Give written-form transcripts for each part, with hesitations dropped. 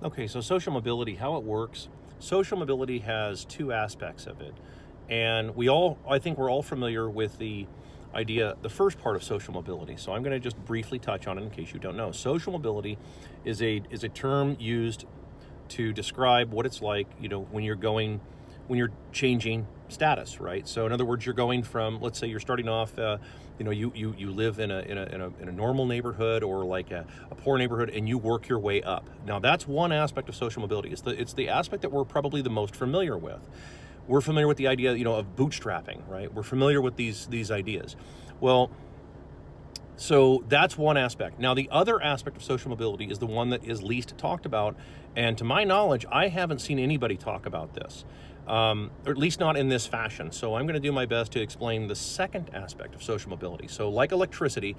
Okay, so social mobility, how it works. Social mobility has two aspects of it. And I think we're all familiar with the idea, the first part of social mobility. So I'm going to just briefly touch on it in case you don't know. Social mobility is a term used to describe what it's like, when you're changing status, right? So in other words, you're going from, let's say you're starting off, you live in a normal neighborhood or like a poor neighborhood, and you work your way up. Now that's one aspect of social mobility. It's the aspect that we're probably the most familiar with. We're familiar with the idea, of bootstrapping, right? We're familiar with these ideas. Well, so that's one aspect. Now, the other aspect of social mobility is the one that is least talked about. And to my knowledge, I haven't seen anybody talk about this, or at least not in this fashion. So I'm going to do my best to explain the second aspect of social mobility. So like electricity,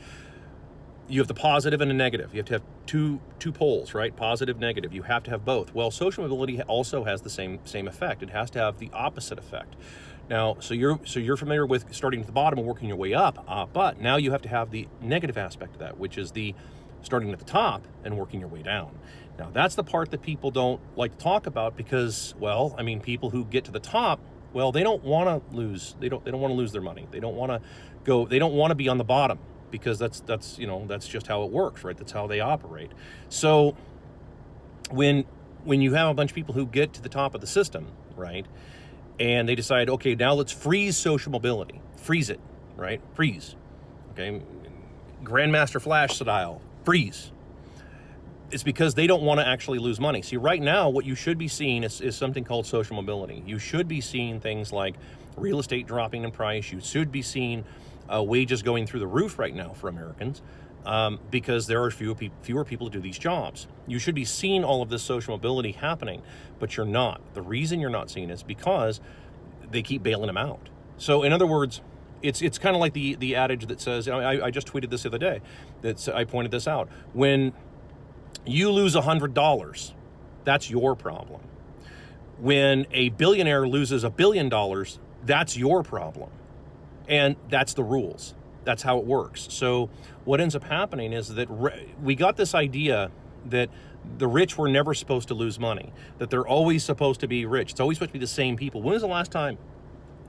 you have the positive and a negative. You have to have two poles, right? Positive, negative. You have to have both. Well, social mobility also has the same effect. It has to have the opposite effect. Now, so you're familiar with starting at the bottom and working your way up, but now you have to have the negative aspect of that, which is the starting at the top and working your way down. Now, that's the part that people don't like to talk about because, well, I mean, people who get to the top, well, they don't want to lose. They don't want to lose their money. They don't want to go. They don't want to be on the bottom, because that's just how it works, right? That's how they operate. So when you have a bunch of people who get to the top of the system, right, and they decide, okay, now let's freeze social mobility, freeze it, right, freeze, okay, Grandmaster Flash style, freeze. It's because they don't want to actually lose money. See, right now, what you should be seeing is something called social mobility. You should be seeing things like real estate dropping in price. You should be seeing wages going through the roof right now for Americans, because there are fewer people to do these jobs. You should be seeing all of this social mobility happening, but you're not. The reason you're not seeing it is because they keep bailing them out. So in other words, it's kind of like the adage that says, I just tweeted this the other day, I pointed this out. When you lose $100, that's your problem. When a billionaire loses $1 billion, that's your problem. And that's the rules. That's how it works. So what ends up happening is that we got this idea that the rich were never supposed to lose money, that they're always supposed to be rich. It's always supposed to be the same people. When was the last time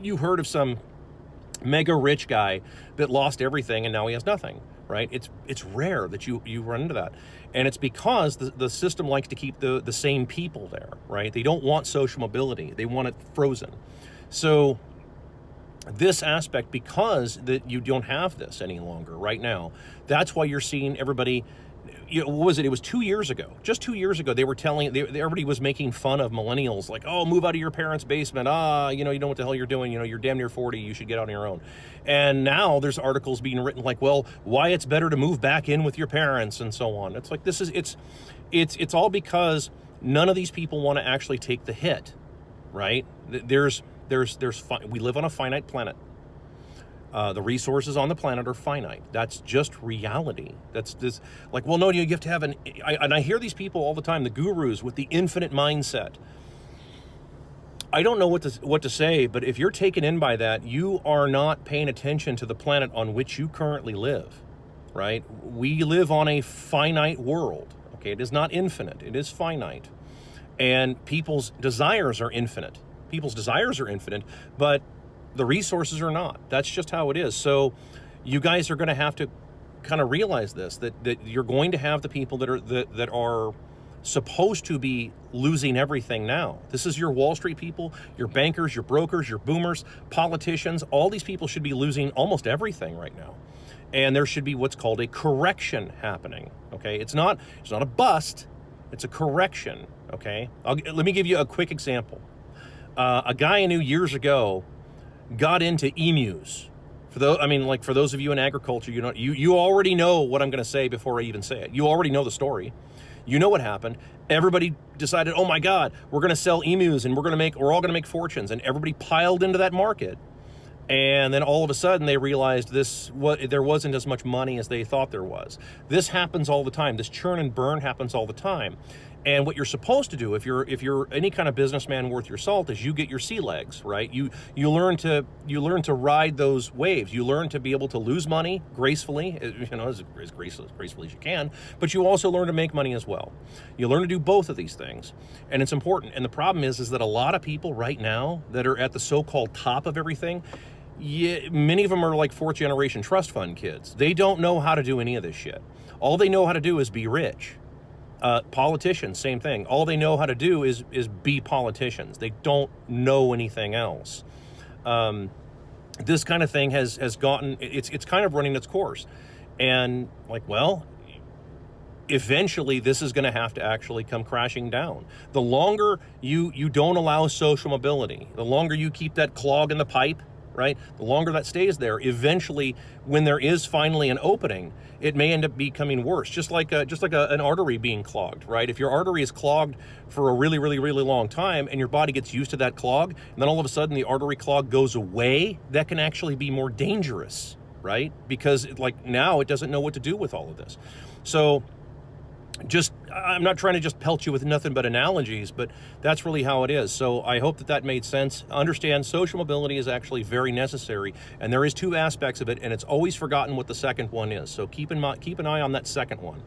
you heard of some mega rich guy that lost everything and now he has nothing, right? It's rare that you run into that. And it's because the system likes to keep the same people there, right? They don't want social mobility. They want it frozen. So this aspect, because that you don't have this any longer right now, that's why you're seeing everybody. What was it? It was 2 years ago. Just 2 years ago, they were everybody was making fun of millennials, like, oh, move out of your parents' basement. You know what the hell you're doing. You're damn near 40. You should get on your own. And now there's articles being written like, well, why it's better to move back in with your parents and so on. It's like it's all because none of these people want to actually take the hit, right? We live on a finite planet. The resources on the planet are finite. That's just reality. That's this, like, well, no, you have to have and I hear these people all the time, the gurus with the infinite mindset. I don't know what to say, but if you're taken in by that, you are not paying attention to the planet on which you currently live, right? We live on a finite world, okay? It is not infinite. It is finite. And people's desires are infinite. But the resources are not. That's just how it is. So you guys are going to have to kind of realize this, that you're going to have the people that are supposed to be losing everything now. This is your Wall Street people, your bankers, your brokers, your boomers, politicians. All these people should be losing almost everything right now. And there should be what's called a correction happening. Okay, it's not a bust, it's a correction. Okay, let me give you a quick example. A guy I knew years ago got into emus. For those of you in agriculture, you already know what I'm going to say before I even say it. You already know the story. You know what happened. Everybody decided, oh my God, we're going to sell emus and we're all going to make fortunes. And everybody piled into that market. And then all of a sudden they realized there wasn't as much money as they thought there was. This happens all the time. This churn and burn happens all the time. And what you're supposed to do, if you're any kind of businessman worth your salt, is you get your sea legs, right? You learn to ride those waves. You learn to be able to lose money gracefully, as gracefully as you can, but you also learn to make money as well. You learn to do both of these things, and it's important. And the problem is that a lot of people right now that are at the so-called top of everything, many of them are like fourth generation trust fund kids. They don't know how to do any of this shit. All they know how to do is be rich. Politicians, same thing. All they know how to do is be politicians. They don't know anything else. This kind of thing has gotten, it's kind of running its course. And eventually this is going to have to actually come crashing down. The longer you don't allow social mobility, the longer you keep that clog in the pipe, right? The longer that stays there, eventually, when there is finally an opening, it may end up becoming worse. Just like an artery being clogged, right? If your artery is clogged for a really, really, really long time, and your body gets used to that clog, and then all of a sudden the artery clog goes away, that can actually be more dangerous, right? Because now it doesn't know what to do with all of this. So I'm not trying to just pelt you with nothing but analogies, but that's really how it is. So I hope that made sense. Understand social mobility is actually very necessary, and there is two aspects of it, and it's always forgotten what the second one is. So keep an eye on that second one.